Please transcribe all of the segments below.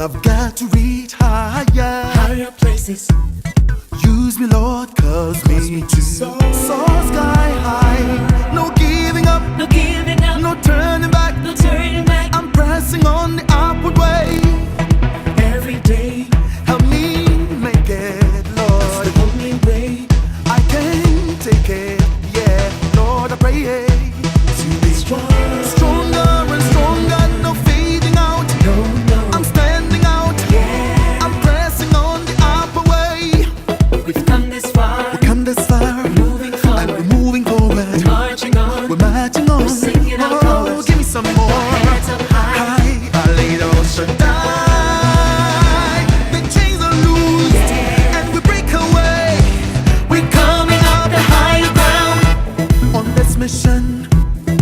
I've got to reach higher places. Use me, Lord, cause me to soar sky high. No giving up, No giving up, no turning back, no turning back. I'm pressing on the upward way. Every day, Help me make it, Lord. the only way I can take it, yeah. Lord, I pray to be strong. stronger and stronger, no fading out. No, I'm standing out, yeah. I'm pressing on the upper way. We've come this far, We come this far, moving and forward, we're moving forward. marching on. We're marching on. We're singing our Oh, colors. give me some more. Heads up high, High, I laid all shut down. The chains are loose, yeah. and we break away. We're coming up the higher ground. On this mission,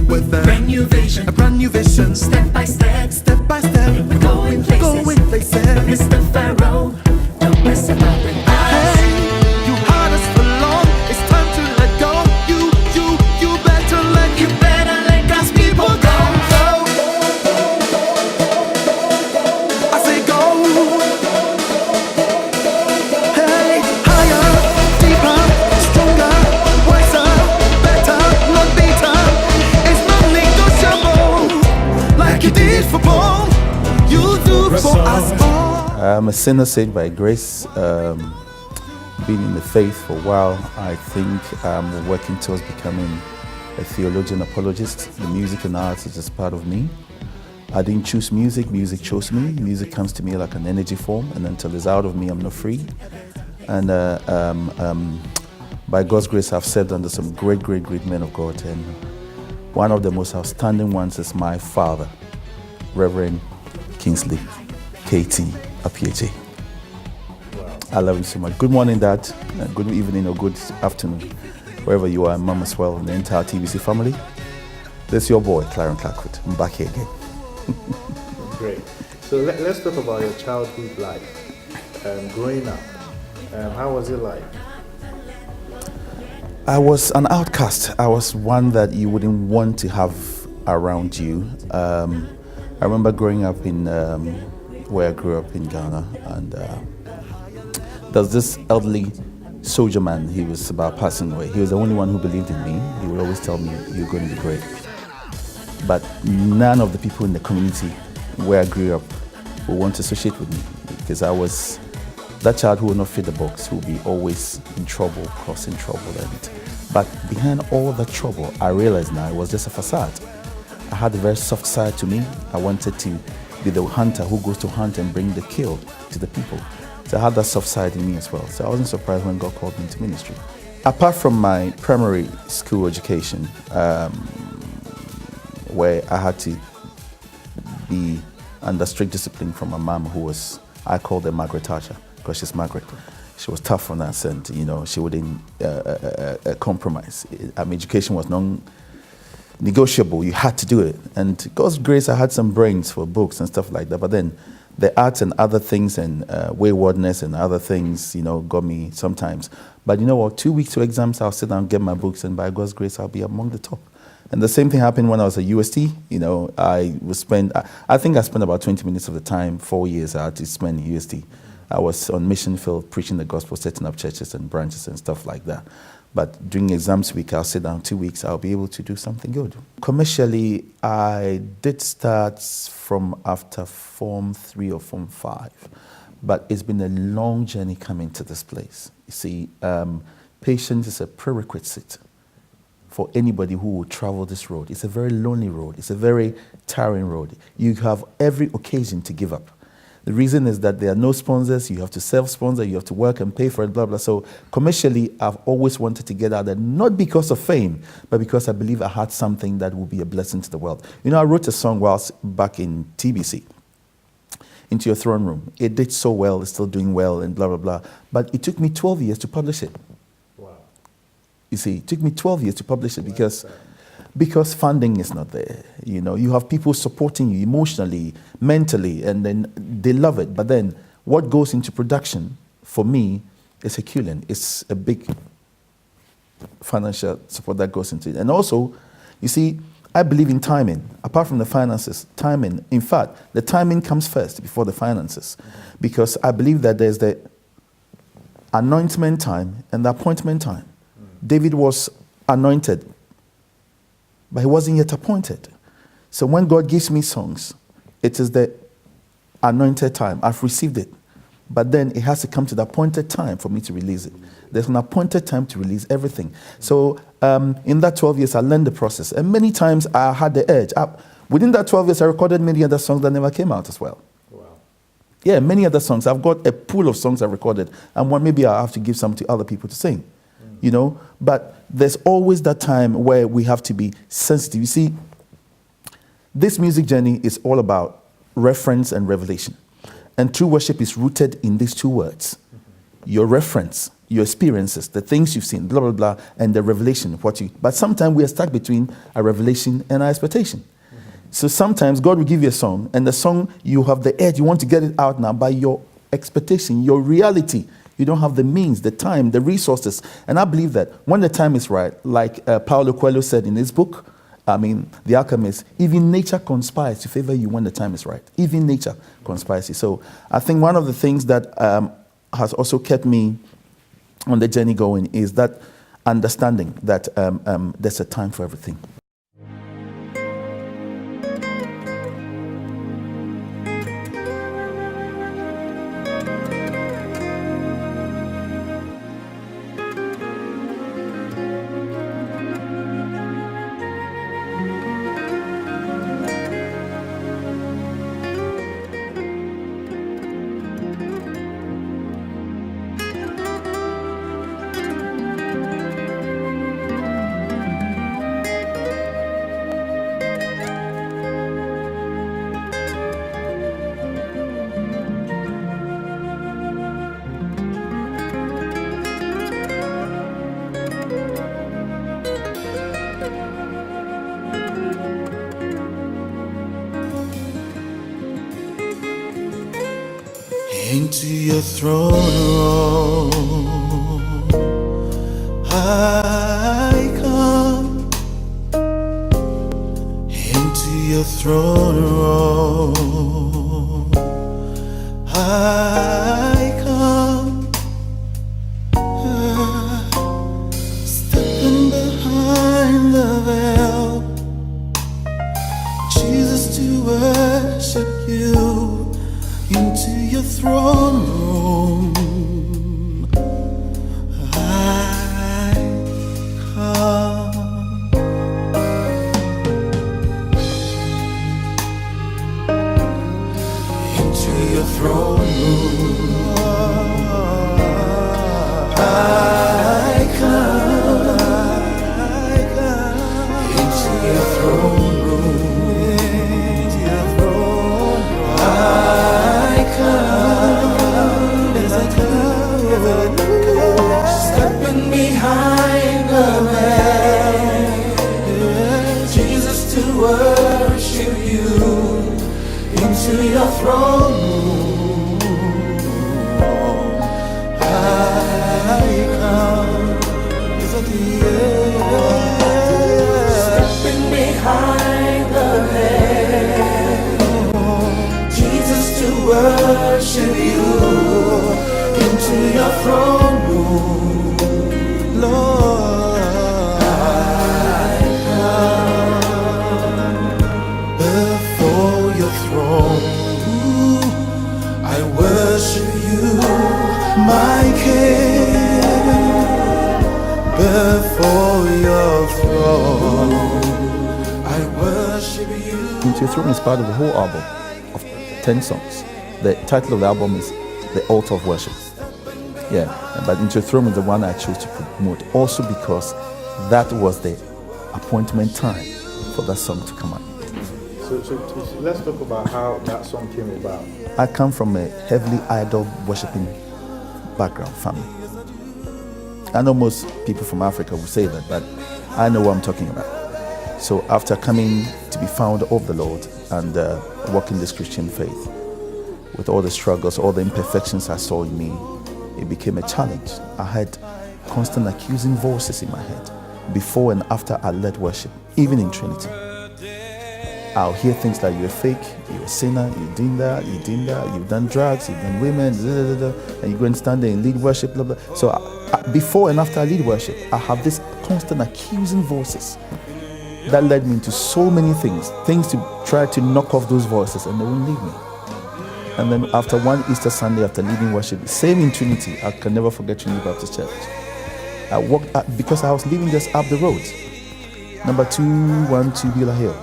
with a Brand new vision, brand new vision. step by step. Step by step, We're going places. going places. Mr. Pharaoh, don't mess about with us. Hey, you had us for long. It's time to let go. You better let You better let God's people go. I say go. Hey, higher, deeper, stronger, wiser, better, not beater. It's not negotiable. Like you did for Paul, you do for us all. I'm a sinner saved by grace. Been in the faith for a while. I think I'm working towards becoming a theologian apologist. The music and arts is just part of me. I didn't choose music, music chose me. Music comes to me like an energy form, and until it's out of me, I'm not free. And by God's grace, I've served under some great men of God, and one of the most outstanding ones is my father, Reverend Kingsley KT Apieche. I love you so much. Good morning, Dad. Good evening or good afternoon, wherever you are, and Mom as well, and the entire TBC family. This is your boy, Clarion Clarkewoode. I'm back here again. Great. So let's talk about your childhood life, growing up. How was it like? I was an outcast. I was one that you wouldn't want to have around you. I remember growing up in where I grew up in Ghana, and there's this elderly soldier man. He was about passing away. He was the only one who believed in me. He would always tell me, "You're going to be great." But none of the people in the community where I grew up would want to associate with me, because I was that child who would not fit the box, who would be always in trouble, causing trouble. But behind all the trouble, I realized now it was just a facade. I had a very soft side to me. I wanted to be the hunter who goes to hunt and bring the kill to the people. So I had that soft side in me as well. So I wasn't surprised when God called me into ministry. Apart from my primary school education, where I had to be under strict discipline from my mom, who was, I called her Margaret Thatcher, because she's Margaret. She was tough on us, and she wouldn't compromise. Education was non-negotiable. You had to do it. And God's grace, I had some brains for books and stuff like that. But then the arts and other things and waywardness and other things, got me sometimes. But you know what? 2 weeks to exams, I'll sit down and get my books, and by God's grace, I'll be among the top. And the same thing happened when I was at UST. I think I spent about 20 minutes of the time, 4 years I had to spend in UST. I was on mission field preaching the gospel, setting up churches and branches and stuff like that. But during exams week, I'll sit down 2 weeks, I'll be able to do something good. Commercially, I did start from after Form 3 or Form 5. But it's been a long journey coming to this place. You see, patience is a prerequisite for anybody who will travel this road. It's a very lonely road. It's a very tiring road. You have every occasion to give up. The reason is that there are no sponsors. You have to self-sponsor. You have to work and pay for it, blah, blah. So commercially, I've always wanted to get out there, not because of fame, but because I believe I had something that would be a blessing to the world. I wrote a song whilst back in TBC, Into Your Throne Room. It did so well. It's still doing well and blah, blah, blah. But it took me 12 years to publish it. Wow. You see, it took me 12 years to publish it because funding is not there. You have people supporting you emotionally, mentally, and then they love it. But then what goes into production, for me, is herculean. It's a big financial support that goes into it. And also, you see, I believe in timing. Apart from the finances, timing. In fact, the timing comes first before the finances. Because I believe that there's the anointment time and the appointment time. David was anointed, but he wasn't yet appointed. So when God gives me songs, it is the anointed time. I've received it. But then it has to come to the appointed time for me to release it. There's an appointed time to release everything. So in that 12 years, I learned the process. And many times I had the edge. Within that 12 years, I recorded many other songs that never came out as well. Wow. Yeah, many other songs. I've got a pool of songs I recorded. And one, maybe I'll have to give some to other people to sing. You know? But there's always that time where we have to be sensitive. You see, this music journey is all about reference and revelation. And true worship is rooted in these two words. Your reference, your experiences, the things you've seen, blah, blah, blah, and the revelation of what you... But sometimes we are stuck between a revelation and our expectation. So sometimes God will give you a song, and the song, you have the edge, you want to get it out now by your expectation, your reality. You don't have the means, the time, the resources. And I believe that when the time is right, like Paulo Coelho said in his book, The Alchemist, even nature conspires to favor you when the time is right. Even nature conspires. So I think one of the things that has also kept me on the journey going is that understanding that there's a time for everything. Into your throne room I come. Into your throne room I come. Stepping behind the veil, Jesus, to worship you. Into your throne room I come. Into your throne room I come. Into your throne room. Into your throne room I stepping behind the veil, Jesus, to worship you. Into your throne room I come. Stepping behind the veil, Jesus, to worship you. Into your throne room, Lord, I come. Before your throne I worship you, my King. Before your throne I worship you. Into Your Throne is part of the whole album of 10 songs. The title of the album is The Altar of Worship. Yeah, but Into Your Throne is the one I chose to promote, also because that was the appointment time for that song to come out. So let's talk about how that song came about. I come from a heavily idol worshipping background family. I know most people from Africa will say that, but I know what I'm talking about. So after coming to be found of the Lord and walking this Christian faith, with all the struggles, all the imperfections I saw in me, it became a challenge. I had constant accusing voices in my head before and after I led worship, even in Trinity. I'll hear things like you're fake, you're a sinner, you're doing that, you've done drugs, you've done women, and you go and stand there and lead worship, blah, blah. So before and after I lead worship, I have this constant accusing voices that led me into so many things to try to knock off those voices, and they wouldn't leave me. And then after one Easter Sunday, after leading worship, same in Trinity, I can never forget Trinity Baptist Church. I walked up, because I was living just up the road, number 212 Beulah Hill.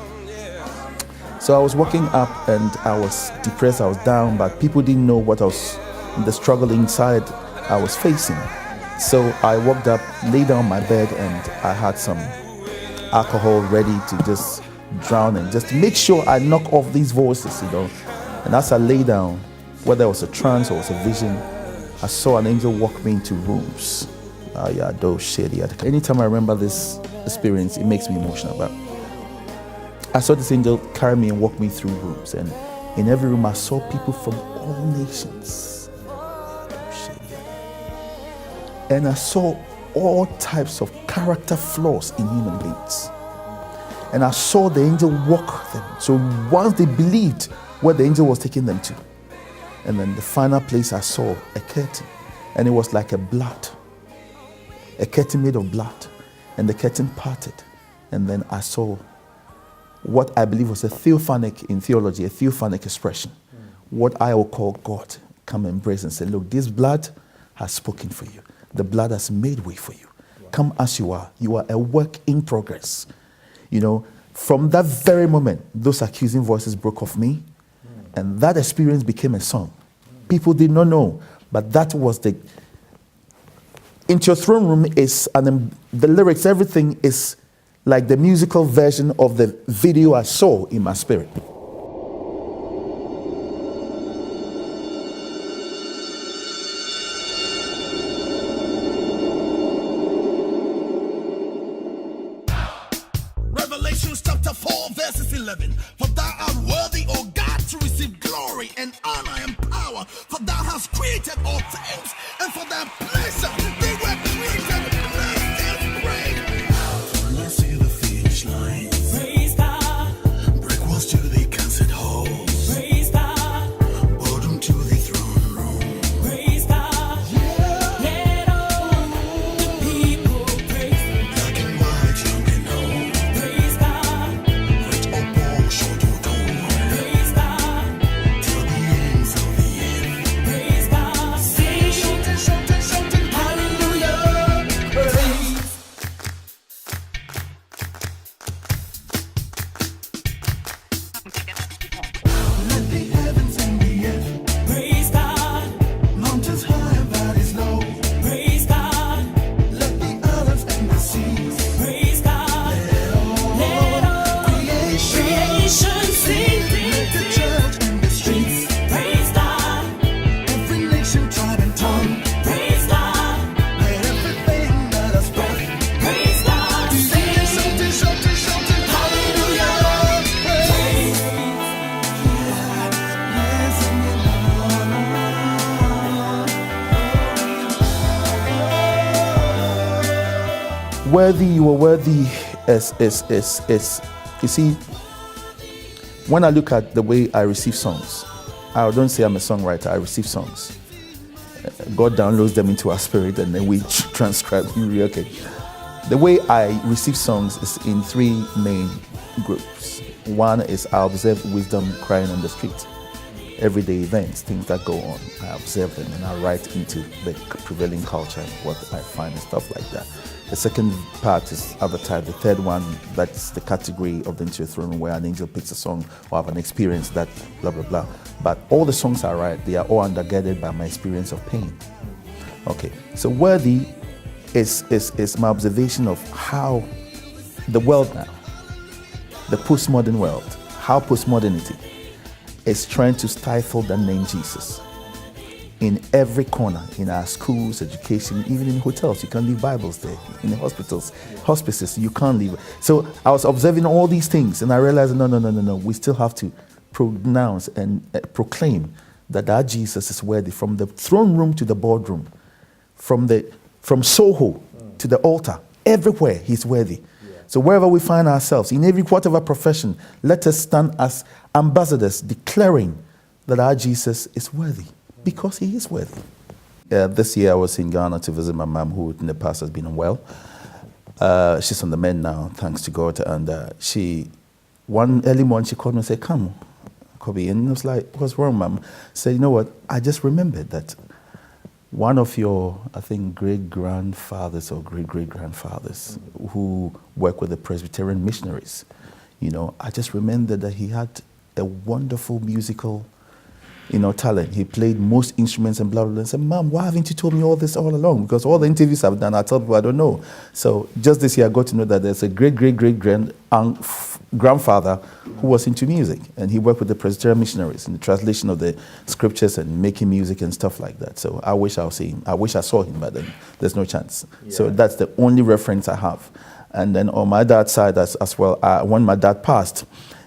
So I was walking up and I was depressed, I was down, but people didn't know what I was, the struggle inside I was facing. So I walked up, laid down on my bed, and I had some alcohol ready to just drown and just make sure I knock off these voices, And as I lay down, whether it was a trance or it was a vision, I saw an angel walk me into rooms. Anytime I remember this experience, it makes me emotional. But I saw this angel carry me and walk me through rooms, and in every room I saw people from all nations. And I saw all types of character flaws in human beings. And I saw the angel walk them. So once they believed where the angel was taking them to. And then the final place I saw a curtain, and it was like a curtain made of blood, and the curtain parted, and then I saw what I believe was a theophanic, in theology, a theophanic expression, what I will call God come embrace and say, look, this blood has spoken for you. The blood has made way for you. Wow. Come as you are. You are a work in progress. From that very moment, those accusing voices broke off me, and that experience became a song. People did not know, but that was Into Your Throne Room is, the lyrics, everything is like the musical version of the video I saw in my spirit. Revelations chapter 4 verses 11. For thou art worthy, O God, to receive glory and honor and power. For thou hast created all things, and for thy pleasure they were created. Blessed and great. When I see the finish line, praise God. Break walls to the concert hall, praise God. Boredom to the throne room, praise God. Yeah. Let all the people praise. Black and white, young and old, praise God. Rich or poor, short or tall, praise God. Till the ends of the earth, praise God. Sing, shouting, hallelujah, praise. Let the heavens and the earth praise God. Mountains high and valleys low, praise God. Let the islands and the seas praise God. Let all creation sing. Let the church and the streets praise God. Every nation, tribe and tongue praise God. Let everything that has breath praise God. Sing, shouting, hallelujah, praise. Worthy, you are worthy is you see, when I look at the way I receive songs, I don't say I'm a songwriter, I receive songs. God downloads them into our spirit and then we transcribe. Okay. The way I receive songs is in three main groups. One is I observe wisdom crying on the street. Everyday events, things that go on, I observe them and I write into the prevailing culture, what I find and stuff like that. The second part is other type. The third one, that's the category of the Into Your Throne, where an angel picks a song or have an experience that blah, blah, blah. But all the songs I write, they are all undergirded by my experience of pain. Okay, so worthy is my observation of how the world now, the postmodern world, how postmodernity is trying to stifle the name Jesus. In every corner, in our schools, education, even in hotels, you can't leave Bibles there. In the hospices, you can't leave. So I was observing all these things and I realized, no. We still have to pronounce and proclaim that our Jesus is worthy, from the throne room to the boardroom, from Soho to the altar, everywhere he's worthy. So wherever we find ourselves, in every whatever profession, let us stand as ambassadors declaring that our Jesus is worthy, because he is worthy. This year I was in Ghana to visit my mom, who in the past has been unwell. She's on the mend now, thanks to God. And one early morning she called me and said, "Come, Kobe." And I was like, "What's wrong, Mom?" I said, "You know what? I just remembered that one of your, I think, great-grandfathers or great-great-grandfathers who worked with the Presbyterian missionaries, you know, I just remembered that he had a wonderful musical, you know, talent. He played most instruments and blah, blah, blah." I said, "Mom, why haven't you told me all this all along? Because all the interviews I've done, I tell people I don't know." So just this year, I got to know that there's a great-great-great-grandfather who was into music, and he worked with the Presbyterian missionaries in the translation of the scriptures and making music and stuff like that. So I wish I saw him, but then there's no chance. Yeah. So that's the only reference I have. And then on my dad's side as well, when my dad passed,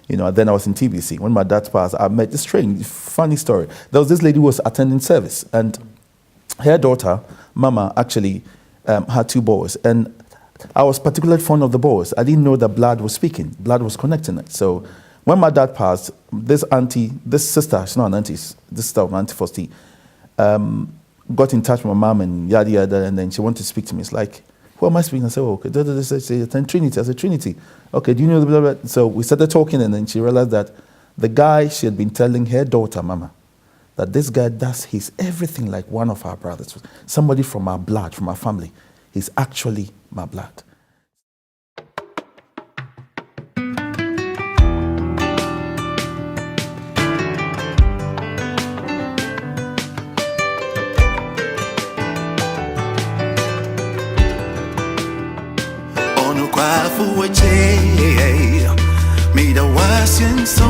you know, then I was in TBC. When my dad passed, I met this strange, funny story. There was this lady who was attending service, and her daughter, Mama, actually had 2 boys. And I was particularly fond of the boys. I didn't know that blood was speaking. Blood was connecting it. So when my dad passed, this sister, she's not an auntie, this sister of Auntie Fosti, got in touch with my mom and yada yada, and then she wanted to speak to me. It's like, "Who am I speaking?" I said, "Oh, okay, Trinity." I said, "Trinity. Okay, do you know the blah, blah, blah?" So we started talking, and then she realized that the guy she had been telling her daughter, Mama, that this guy does his everything like one of our brothers, somebody from our blood, from our family. He's actually my blood. Me the washing so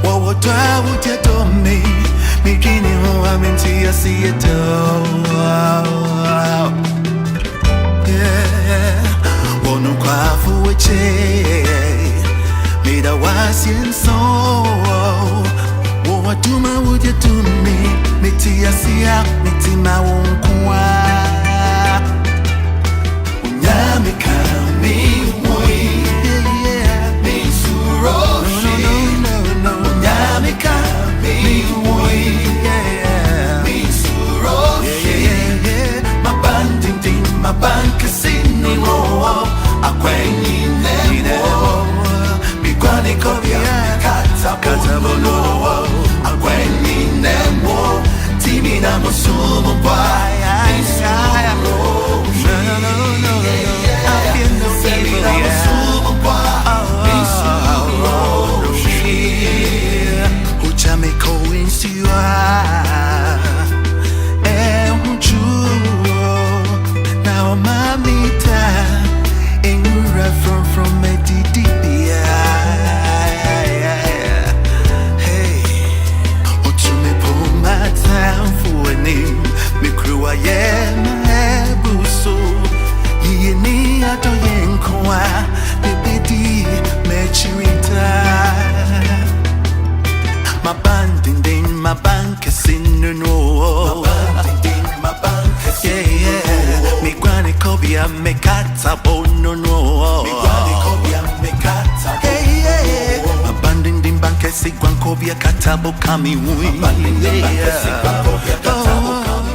what would you do me? Me kini who I'm into you see it yeah. Wonu kwafu weche me the washing so what do my would you do me? Me tia sia me tima wonkwa unyame kami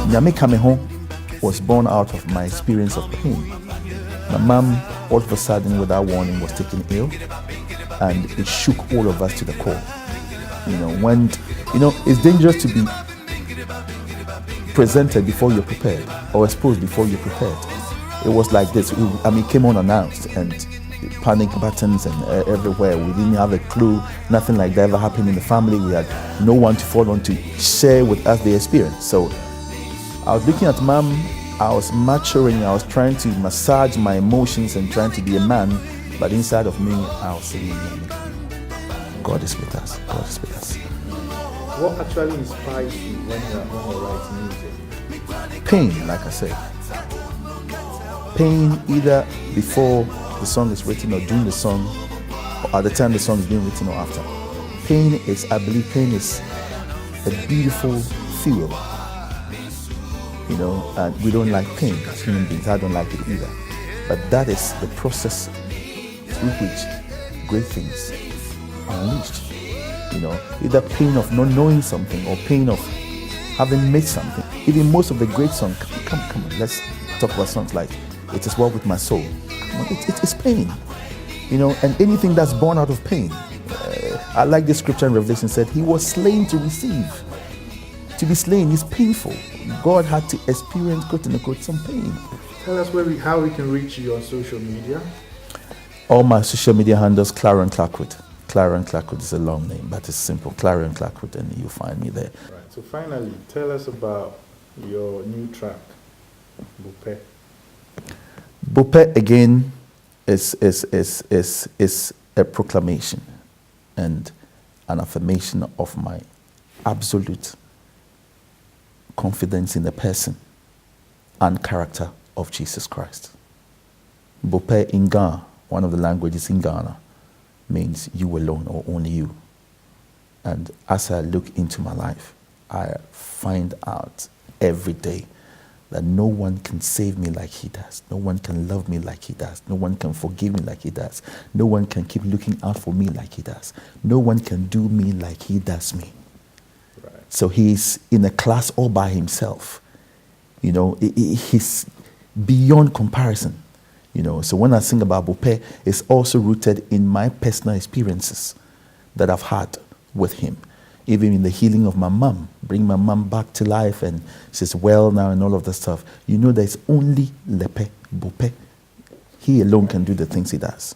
Nyame Kameho was born out of my experience of pain. My mom, all of a sudden, without warning, was taken ill, and it shook all of us to the core. It's dangerous to be presented before you're prepared, or exposed before you're prepared. It was like this. It came unannounced, and panic buttons and everywhere. We didn't have a clue. Nothing like that ever happened in the family. We had no one to fall on to share with us the experience. So I was looking at Mom. I was maturing. I was trying to massage my emotions and trying to be a man. But inside of me, I was saying, God is with us. God is with us. What actually inspires you when you're writing music? Pain, like I said. Pain either before the song is written or during the song, or at the time the song is being written or after. I believe pain is a beautiful feel. And we don't like pain as human beings. I don't like it either. But that is the process through which great things are unleashed. You know, either pain of not knowing something or pain of having made something. Even most of the great songs, come on, let's talk about songs like It Is Well With My Soul. Come on, it's pain. You know, and anything that's born out of pain. I like the scripture in Revelation said, He was slain to receive. To be slain is painful. God had to experience, quote unquote, some pain. Tell us how we can reach you on social media. All my social media handles, Clarion Clarkewoode. Clarion Clarkewoode is a long name, but it's simple. Clarion Clarkewoode, and you'll find me there. Right. So finally, tell us about your new track, Bupe. Bupe again is a proclamation and an affirmation of my absolute confidence in the person and character of Jesus Christ. Bupe in Ghana, one of the languages in Ghana, means you alone or only you. And as I look into my life, I find out every day that no one can save me like He does. No one can love me like He does. No one can forgive me like He does. No one can keep looking out for me like He does. No one can do me like He does me. Right. So He's in a class all by Himself. You know, He's beyond comparison. You know, so when I sing about Bupe, it's also rooted in my personal experiences that I've had with Him. Even in the healing of my mom, bring my mom back to life and she's well now and all of that stuff. You know that it's only Lepe, Bupe. He alone can do the things He does.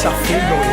Shafino